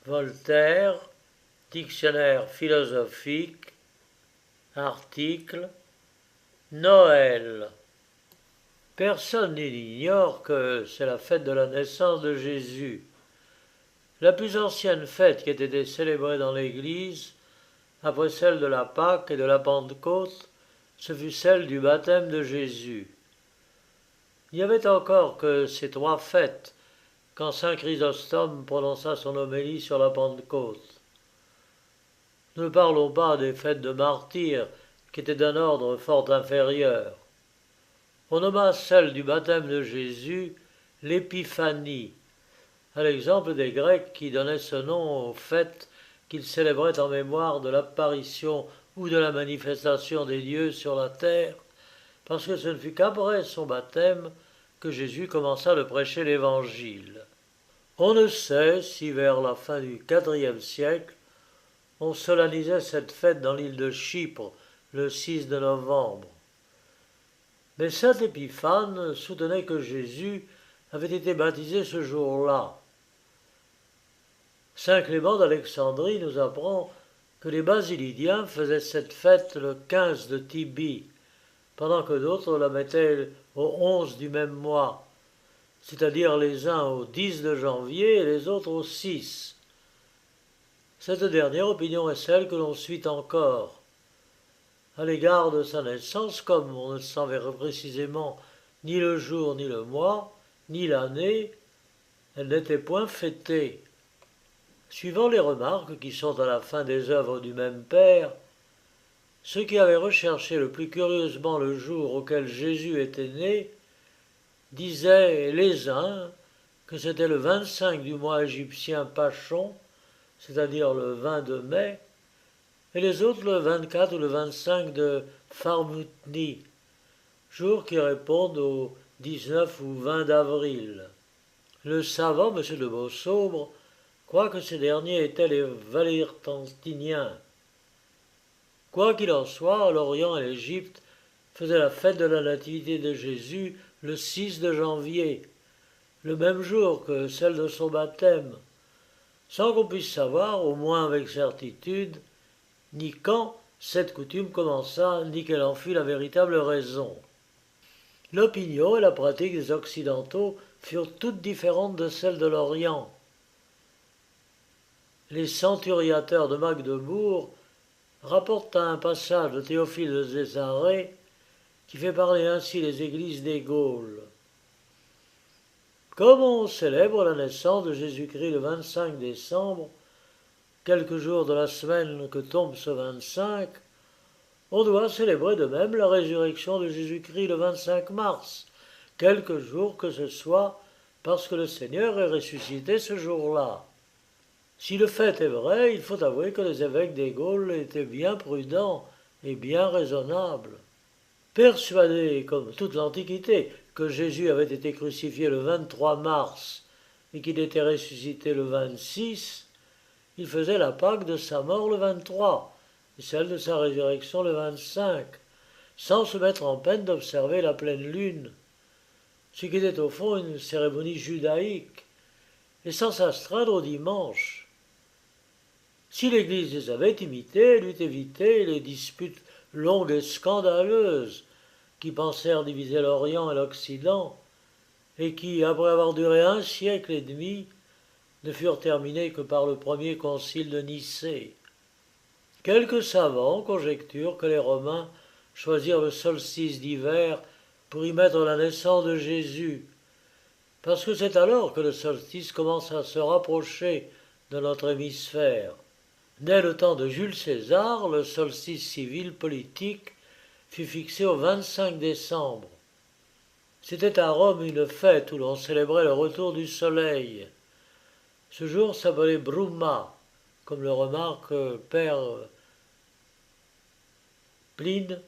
Voltaire, dictionnaire philosophique, article Noël. Personne n'ignore que c'est la fête de la naissance de Jésus. La plus ancienne fête qui ait été célébrée dans l'Église, après celle de la Pâque et de la Pentecôte, ce fut celle du baptême de Jésus. Il n'y avait encore que ces trois fêtes quand saint Chrysostome prononça son homélie sur la Pentecôte. Ne parlons pas des fêtes de martyrs qui étaient d'un ordre fort inférieur. On nomma celle du baptême de Jésus l'épiphanie, à l'exemple des Grecs qui donnaient ce nom aux fêtes qu'ils célébraient en mémoire de l'apparition ou de la manifestation des dieux sur la terre, parce que ce ne fut qu'après son baptême que Jésus commença de prêcher l'Évangile. On ne sait si vers la fin du IVe siècle, on solennisait cette fête dans l'île de Chypre le 6 de novembre. Mais saint Épiphane soutenait que Jésus avait été baptisé ce jour-là. Saint Clément d'Alexandrie nous apprend que les Basilidiens faisaient cette fête le 15 de Tibie, pendant que d'autres la mettaient au 11 du même mois, c'est-à-dire les uns au 10 de janvier et les autres au 6. Cette dernière opinion est celle que l'on suit encore. À l'égard de sa naissance, comme on ne savait précisément ni le jour, ni le mois, ni l'année, elle n'était point fêtée. Suivant les remarques qui sont à la fin des œuvres du même Père, ceux qui avaient recherché le plus curieusement le jour auquel Jésus était né disaient les uns que c'était le 25 du mois égyptien Pachon, c'est-à-dire le 20 de mai, et les autres le 24 ou le 25 de Farmutni, jours qui répondent au 19 ou 20 d'avril. Le savant, M. de Beausobre, croit que ces derniers étaient les Valértantiniens. Quoi qu'il en soit, l'Orient et l'Égypte faisaient la fête de la nativité de Jésus le 6 de janvier, le même jour que celle de son baptême, sans qu'on puisse savoir, au moins avec certitude, ni quand cette coutume commença, ni quelle en fut la véritable raison. L'opinion et la pratique des Occidentaux furent toutes différentes de celles de l'Orient. Les centuriateurs de Magdebourg rapportent un passage de Théophile de Césarée qui fait parler ainsi les églises des Gaules. Comme on célèbre la naissance de Jésus-Christ le 25 décembre, quelques jours de la semaine que tombe ce 25, on doit célébrer de même la résurrection de Jésus-Christ le 25 mars, quelques jours que ce soit, parce que le Seigneur est ressuscité ce jour-là. Si le fait est vrai, il faut avouer que les évêques des Gaules étaient bien prudents et bien raisonnables. Persuadés, comme toute l'Antiquité, que Jésus avait été crucifié le 23 mars et qu'il était ressuscité le 26, ils faisaient la Pâque de sa mort le 23 et celle de sa résurrection le 25, sans se mettre en peine d'observer la pleine lune, ce qui était au fond une cérémonie judaïque, et sans s'astreindre au dimanche. Si l'Église les avait imités, elle eût évité les disputes longues et scandaleuses qui pensèrent diviser l'Orient et l'Occident, et qui, après avoir duré un siècle et demi, ne furent terminées que par le premier concile de Nicée. Quelques savants conjecturent que les Romains choisirent le solstice d'hiver pour y mettre la naissance de Jésus, parce que c'est alors que le solstice commence à se rapprocher de notre hémisphère. Dès le temps de Jules César, le solstice civil politique fut fixé au 25 décembre. C'était à Rome une fête où l'on célébrait le retour du soleil. Ce jour s'appelait Bruma, comme le remarque Père Pline,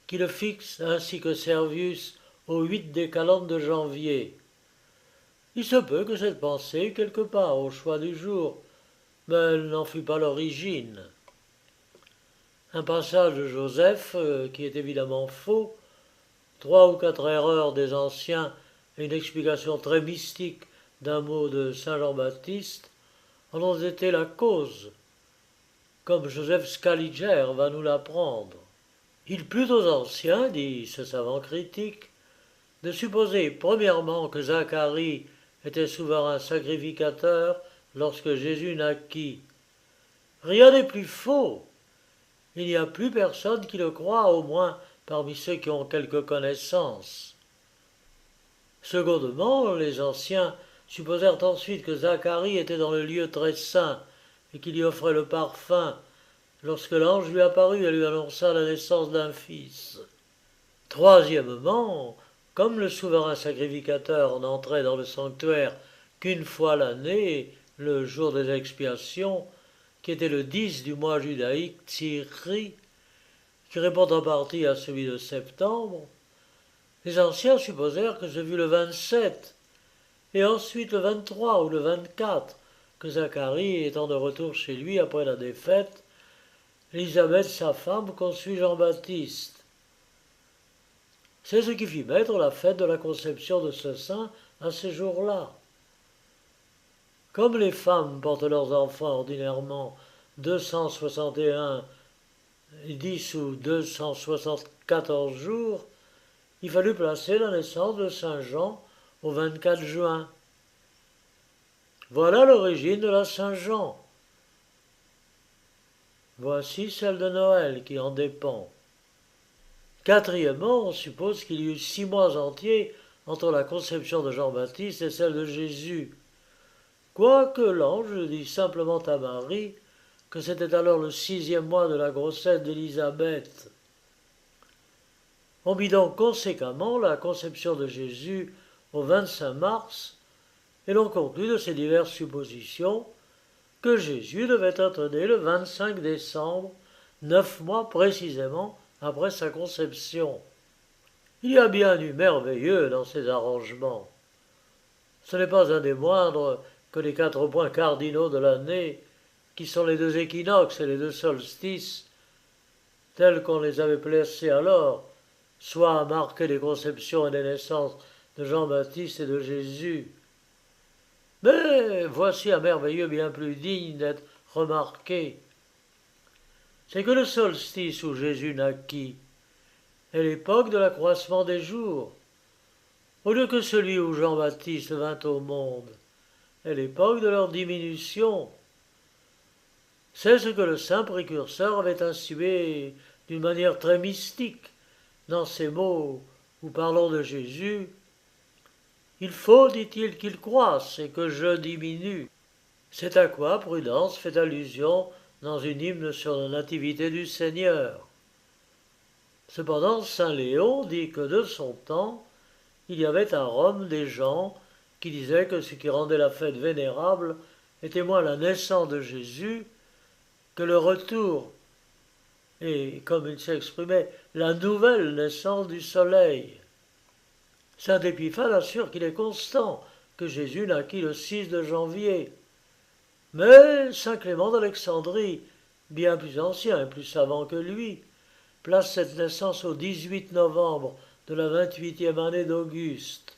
qui le fixe ainsi que Servius au 8 des calendes de janvier. Il se peut que cette pensée eût quelque part au choix du jour, mais elle n'en fut pas l'origine. Un passage de Joseph, qui est évidemment faux, 3 ou 4 erreurs des anciens et une explication très mystique d'un mot de saint Jean-Baptiste, en ont été la cause, comme Joseph Scaliger va nous l'apprendre. Il plut aux anciens, dit ce savant critique, de supposer premièrement que Zacharie était souverain sacrificateur lorsque Jésus naquit. Rien n'est plus faux. Il n'y a plus personne qui le croit, au moins parmi ceux qui ont quelque connaissance. Secondement, les anciens supposèrent ensuite que Zacharie était dans le lieu très saint et qu'il y offrait le parfum lorsque l'ange lui apparut et lui annonça la naissance d'un fils. Troisièmement, comme le souverain sacrificateur n'entrait dans le sanctuaire qu'une fois l'année, le jour des expiations, qui était le 10 du mois judaïque Tsiri, qui répond en partie à celui de septembre, les anciens supposèrent que ce fut le 27, et ensuite le 23 ou le 24, que Zacharie, étant de retour chez lui après la défaite, Élisabeth, sa femme, conçut Jean-Baptiste. C'est ce qui fit mettre la fête de la conception de ce saint à ces jours-là. Comme les femmes portent leurs enfants ordinairement 261, 10 ou 274 jours, il fallut placer la naissance de Saint Jean au 24 juin. Voilà l'origine de la Saint-Jean. Voici celle de Noël qui en dépend. Quatrièmement, on suppose qu'il y eut 6 mois entiers entre la conception de Jean-Baptiste et celle de Jésus. Quoique l'ange dit simplement à Marie que c'était alors le 6e mois de la grossesse d'Élisabeth. On mit donc conséquemment la conception de Jésus au 25 mars, et l'on conclut de ces diverses suppositions que Jésus devait être né le 25 décembre, 9 mois précisément après sa conception. Il y a bien du merveilleux dans ces arrangements. Ce n'est pas un des moindres que les 4 points cardinaux de l'année, qui sont les 2 équinoxes et les 2 solstices, tels qu'on les avait placés alors, soit à marquer les conceptions et les naissances de Jean-Baptiste et de Jésus. Mais voici un merveilleux bien plus digne d'être remarqué. C'est que le solstice où Jésus naquit est l'époque de l'accroissement des jours, au lieu que celui où Jean-Baptiste vint au monde est l'époque de leur diminution. C'est ce que le saint précurseur avait insinué d'une manière très mystique dans ces mots où parlons de Jésus. Il faut, dit-il, qu'il croisse et que je diminue. C'est à quoi Prudence fait allusion dans une hymne sur la nativité du Seigneur. Cependant, saint Léon dit que de son temps, il y avait à Rome des gens qui disaient que ce qui rendait la fête vénérable était moins la naissance de Jésus que le retour, et comme il s'exprimait, la nouvelle naissance du soleil. Saint Épiphane assure qu'il est constant que Jésus naquit le 6 de janvier. Mais saint Clément d'Alexandrie, bien plus ancien et plus savant que lui, place cette naissance au 18 novembre de la 28e année d'Auguste.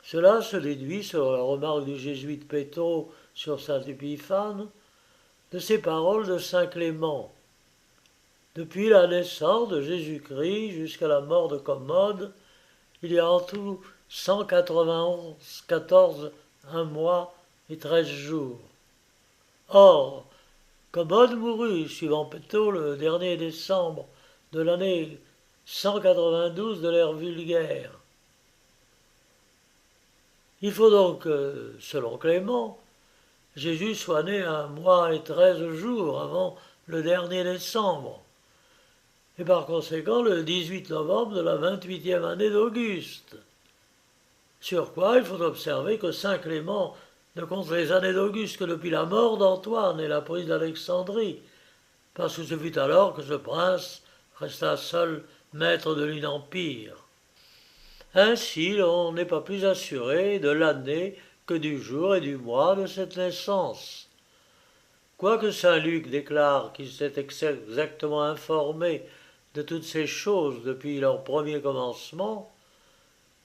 Cela se déduit, sur la remarque du jésuite Pétaux sur saint Épiphane, de ces paroles de saint Clément. Depuis la naissance de Jésus-Christ jusqu'à la mort de Commode, il y a en tout 191, 1 mois et 13 jours. Or, Commode mourut, suivant Pétaux, le dernier décembre de l'année 192 de l'ère vulgaire. Il faut donc que, selon Clément, Jésus soit né 1 mois et 13 jours avant le dernier décembre, et par conséquent le 18 novembre de la 28e année d'Auguste. Sur quoi il faut observer que saint Clément ne compte les années d'Auguste que depuis la mort d'Antoine et la prise d'Alexandrie, parce que ce fut alors que ce prince resta seul maître de l'Empire. Ainsi, l'on n'est pas plus assuré de l'année que du jour et du mois de cette naissance. Quoique saint Luc déclare qu'il s'est exactement informé de toutes ces choses depuis leur premier commencement,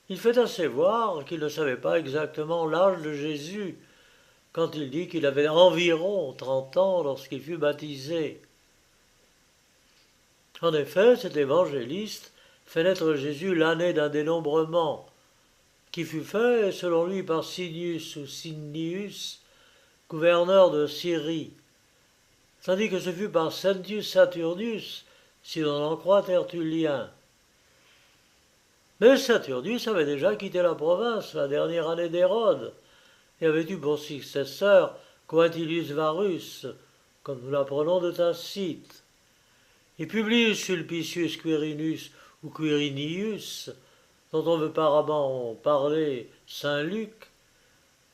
il fait assez voir qu'il ne savait pas exactement l'âge de Jésus, quand il dit qu'il avait environ 30 ans lorsqu'il fut baptisé. En effet, cet évangéliste fait naître Jésus l'année d'un dénombrement, qui fut fait, selon lui, par Sinius ou Sinnius, gouverneur de Syrie, tandis que ce fut par Sentius Saturnius, si l'on en croit Tertullien. Mais Saturnius avait déjà quitté la province la dernière année d'Hérode, et avait eu pour successeur Quintilius Varus, comme nous l'apprenons de Tacite. Et Publius Sulpicius Quirinus ou Quirinius, dont on veut apparemment parler Saint Luc,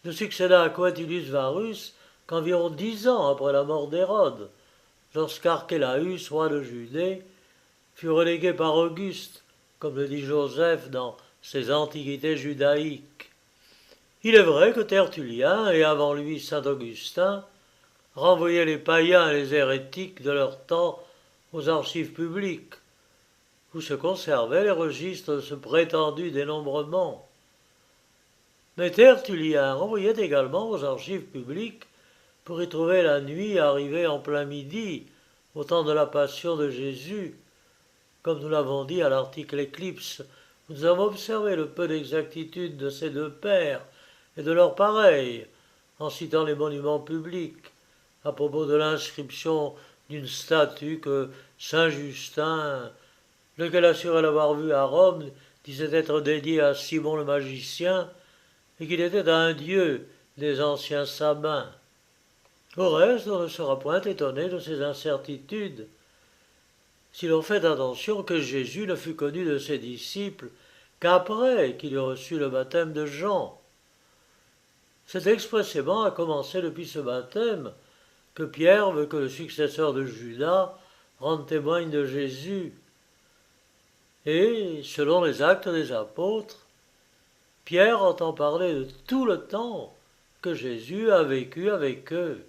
ne succéda à Quintilius Varus qu'environ 10 ans après la mort d'Hérode, lorsqu'Archélaüs, roi de Judée, fut relégué par Auguste, comme le dit Joseph dans ses Antiquités judaïques. Il est vrai que Tertullien, et avant lui saint Augustin, renvoyaient les païens et les hérétiques de leur temps aux archives publiques, où se conservaient les registres de ce prétendu dénombrement. Mais Tertullien renvoyait également aux archives publiques pour y trouver la nuit arrivée en plein midi, au temps de la passion de Jésus, comme nous l'avons dit à l'article Éclipse, où nous avons observé le peu d'exactitude de ces deux pères et de leurs pareils, en citant les monuments publics, à propos de l'inscription d'une statue que saint Justin, lequel assurait l'avoir vue à Rome, disait être dédiée à Simon le magicien, et qu'il était un dieu des anciens Sabins. Au reste, on ne sera point étonné de ces incertitudes, si l'on fait attention que Jésus ne fut connu de ses disciples qu'après qu'il eut reçu le baptême de Jean. C'est expressément à commencer depuis ce baptême que Pierre veut que le successeur de Judas rende témoigne de Jésus. Et, selon les Actes des Apôtres, Pierre entend parler de tout le temps que Jésus a vécu avec eux.